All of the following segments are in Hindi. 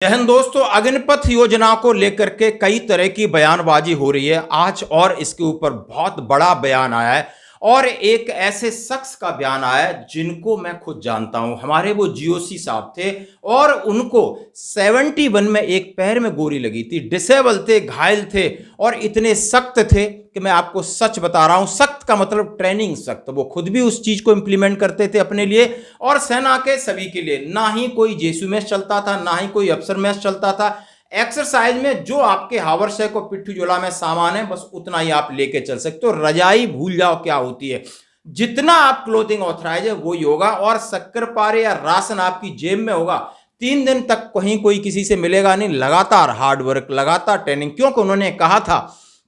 जय हिंद दोस्तों। अग्निपथ योजना को लेकर के कई तरह की बयानबाजी हो रही है आज, और इसके ऊपर बहुत बड़ा बयान आया है और एक ऐसे शख्स का बयान आया है जिनको मैं खुद जानता हूं। हमारे वो जीओसी साहब थे और उनको 71 में एक पैर में गोली लगी थी, डिसेबल थे, घायल थे और इतने सख्त थे कि मैं आपको सच बता रहा हूं। सख्त का मतलब ट्रेनिंग सख्त, वो खुद भी उस चीज को इंप्लीमेंट करते थे अपने लिए और सेना के सभी के लिए। ना ही कोई जेसू मैच चलता था, ना ही कोई अफसर मैच चलता था। एक्सरसाइज में जो आपके हावरशे को पिट्ठू झोला में सामान है बस उतना ही आप लेके चल सकते हो। रजाई भूल जाओ क्या होती है, जितना आप क्लोथिंग ऑथराइज है वही होगा और शक्कर पारे या राशन आपकी जेब में होगा। 3 दिन तक कहीं कोई किसी से मिलेगा नहीं। लगातार हार्डवर्क, लगातार ट्रेनिंग, क्योंकि उन्होंने कहा था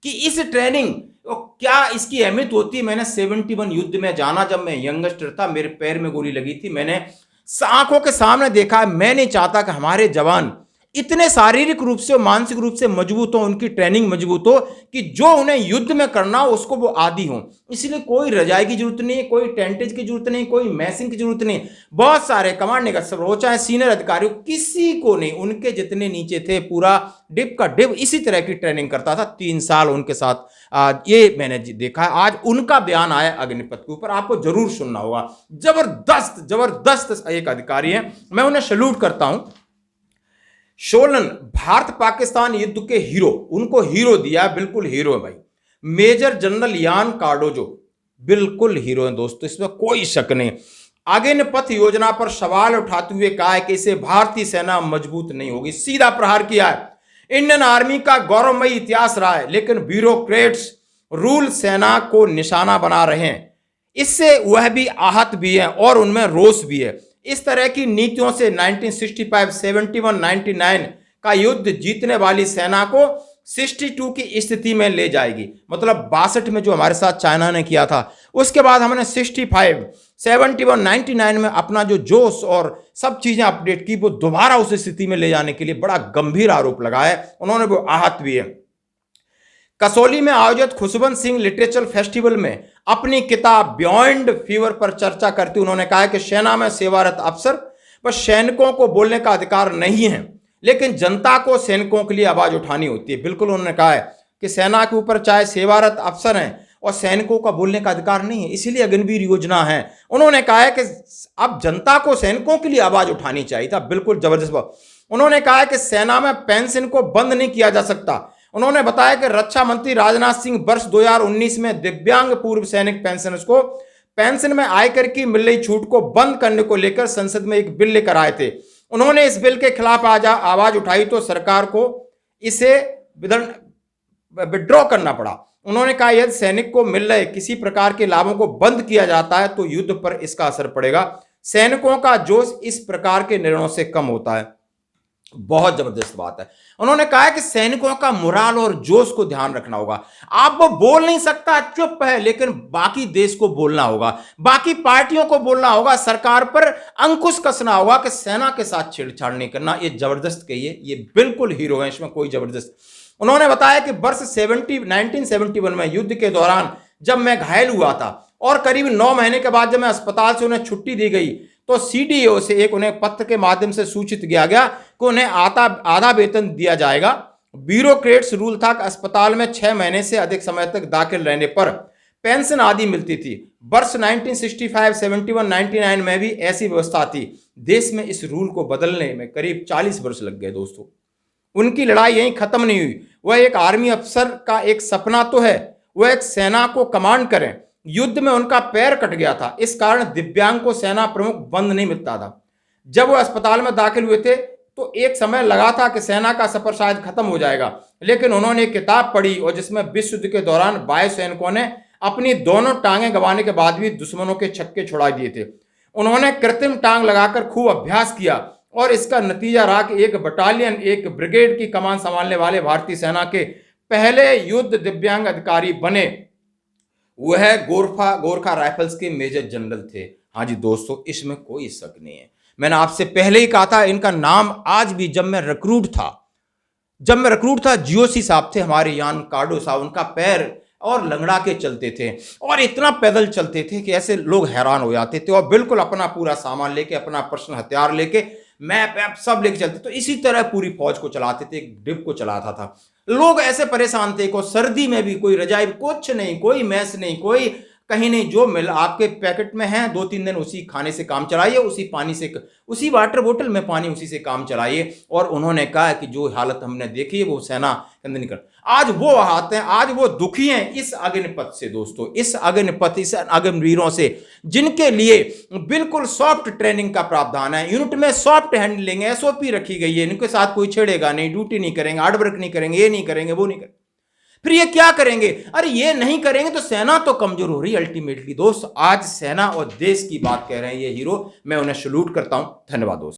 कि इस ट्रेनिंग क्या इसकी अहमियत होती है। मैंने 71 युद्ध में जाना, जब मैं यंगस्टर था, मेरे पैर में गोली लगी थी, मैंने आंखों के सामने देखा। मैं नहीं चाहता कि हमारे जवान इतने शारीरिक रूप से और मानसिक रूप से मजबूत हो, उनकी ट्रेनिंग मजबूत हो कि जो उन्हें युद्ध में करना हो उसको वो आदी हो। इसलिए कोई रजाई की जरूरत नहीं, कोई टेंटेज की जरूरत नहीं, कोई मैसिंग की जरूरत नहीं। बहुत सारे कमांडिंग अफसर हो चाहे सीनियर अधिकारी हो, किसी को नहीं, उनके जितने नीचे थे पूरा डिप का डिप इसी तरह की ट्रेनिंग करता था। 3 साल उनके साथ ये मैंने देखा है। आज उनका बयान आया अग्निपथ के ऊपर, आपको जरूर सुनना होगा। जबरदस्त जबरदस्त एक अधिकारी है, मैं उन्हें सैल्यूट करता हूं। शोलन भारत पाकिस्तान युद्ध के हीरो, उनको हीरो दिया, बिल्कुल हीरो है भाई। मेजर जनरल यान कार्डोजो बिल्कुल हीरो है दोस्तों, इसमें कोई शक नहीं। अग्निपथ योजना पर सवाल उठाते हुए कहा है कि इसे भारतीय सेना मजबूत नहीं होगी। सीधा प्रहार किया है। इंडियन आर्मी का गौरवमयी इतिहास रहा है, लेकिन ब्यूरोक्रेट्स रूल सेना को निशाना बना रहे हैं। इससे वह भी आहत भी है और उनमें रोष भी है। इस तरह की नीतियों से 1965, 71, 99 का युद्ध जीतने वाली सेना को 62 की स्थिति में ले जाएगी। मतलब 62 में जो हमारे साथ चाइना ने किया था, उसके बाद हमने 65, 71, 99 में अपना जो जोश और सब चीजें अपडेट की, वो दोबारा उस स्थिति में ले जाने के लिए बड़ा गंभीर आरोप लगाया है उन्होंने, वो आहत भी है। कसौली में आयोजित खुशवंत सिंह लिटरेचर फेस्टिवल में अपनी किताब बियॉन्ड फीवर पर चर्चा करते उन्होंने कहा कि सेना में सेवारत अफसर व सैनिकों को बोलने का अधिकार नहीं है, लेकिन जनता को सैनिकों के लिए आवाज उठानी होती है। बिल्कुल उन्होंने कहा है कि सेना के ऊपर चाहे सेवारत अफसर हैं और सैनिकों का बोलने का अधिकार नहीं है, इसीलिए अग्निवीर योजना है। उन्होंने कहा है कि अब जनता को सैनिकों के लिए आवाज उठानी चाहिए था। बिल्कुल जबरदस्त बात। उन्होंने कहा है कि सेना में पेंशन को बंद नहीं किया जा सकता। उन्होंने बताया कि रक्षा मंत्री राजनाथ सिंह वर्ष 2019 में दिव्यांग पूर्व सैनिक पेंशनर्स को पेंशन में आयकर की मिल रही छूट को बंद करने को लेकर संसद में एक बिल लेकर आए थे। उन्होंने इस बिल के खिलाफ आवाज उठाई तो सरकार को इसे विड्रॉ करना पड़ा। उन्होंने कहा यदि सैनिक को मिल रहे किसी प्रकार के लाभों को बंद किया जाता है तो युद्ध पर इसका असर पड़ेगा। सैनिकों का जोश इस प्रकार के निर्णयों से कम होता है। बहुत जबरदस्त बात है। उन्होंने कहा है कि सैनिकों का मोराल और जोश को ध्यान रखना होगा। आप वो बोल नहीं सकता, चुप है, लेकिन बाकी देश को बोलना होगा, बाकी पार्टियों को बोलना होगा, सरकार पर अंकुश कसना होगा कि सेना के साथ छेड़छाड़ नहीं करना। ये जबरदस्त कहिए, ये बिल्कुल हीरो है, इसमें कोई जबरदस्त। उन्होंने बताया कि वर्ष 1971 में युद्ध के दौरान जब मैं घायल हुआ था और करीब 9 महीने के बाद जब मैं अस्पताल से उन्हें छुट्टी दी गई तो सीडीओ से एक उन्हें पत्र के माध्यम से सूचित किया गया कि उन्हें आधा वेतन दिया जाएगा। ब्यूरोक्रेट्स रूल था कि अस्पताल में 6 महीने से अधिक समय तक दाखिल रहने पर पेंशन आदि मिलती थी। वर्ष 1965, 71, 99 में भी ऐसी व्यवस्था थी। देश में इस रूल को बदलने में करीब 40 वर्ष लग गए दोस्तों। उनकी लड़ाई यहीं खत्म नहीं हुई। वह एक आर्मी अफसर का एक सपना तो है, वह एक सेना को कमांड करें। युद्ध में उनका पैर कट गया था, इस कारण दिव्यांग को सेना प्रमुख बंद नहीं मिलता था। जब वो अस्पताल में दाखिल हुए थे तो एक समय लगा था कि सेना का सफर शायद खत्म हो जाएगा, लेकिन उन्होंने एक किताब पढ़ी और जिसमें विश्व युद्ध के दौरान वायु सैनिकों ने अपनी दोनों टांगें गंवाने के बाद भी दुश्मनों के छक्के छुड़ा दिए थे। उन्होंने कृत्रिम टांग लगाकर खूब अभ्यास किया और इसका नतीजा रहा कि एक बटालियन, एक ब्रिगेड की कमान संभालने वाले भारतीय सेना के पहले युद्ध दिव्यांग अधिकारी बने। वह गोरखा राइफल्स के मेजर जनरल थे। हाँ जी दोस्तों, इसमें कोई शक नहीं है। मैंने आपसे पहले ही कहा था, इनका नाम आज भी, जब मैं रिक्रूट था जीओसी साहब थे हमारे, यान कार्डो साहब, उनका पैर और लंगड़ा के चलते थे और इतना पैदल चलते थे कि ऐसे लोग हैरान हो जाते थे। और बिल्कुल अपना पूरा सामान लेके, अपना पर्सनल हथियार लेके मैप ऐप सब लेके चलते। तो इसी तरह पूरी फौज को चलाते थे, एक डिप को चलाता था। लोग ऐसे परेशान थे को सर्दी में भी कोई रजाई कुछ नहीं, कोई मैस नहीं, कोई कहीं नहीं, जो मिल आपके पैकेट में है 2-3 दिन उसी खाने से काम चलाइए, उसी पानी से, उसी वाटर बोतल में पानी उसी से काम चलाइए। और उन्होंने कहा कि जो हालत हमने देखी है वो सेना के अंदर नहीं कर। आज वो हाथ हैं, आज वो दुखी हैं इस अग्निपथ से दोस्तों, इस अग्निपथ, इस अग्निवीरों से, जिनके लिए बिल्कुल सॉफ्ट ट्रेनिंग का प्रावधान है। यूनिट में सॉफ्ट हैंडलिंग एसओपी रखी गई है, इनके साथ कोई छेड़ेगा नहीं, ड्यूटी नहीं करेंगे, हार्ड वर्क नहीं करेंगे, ये नहीं करेंगे, वो नहीं करेंगे। फिर ये क्या करेंगे? अरे ये नहीं करेंगे तो सेना तो कमजोर हो रही है अल्टीमेटली। दोस्त आज सेना और देश की बात कह रहे हैं ये हीरो, मैं उन्हें सैल्यूट करता हूं। धन्यवाद दोस्त।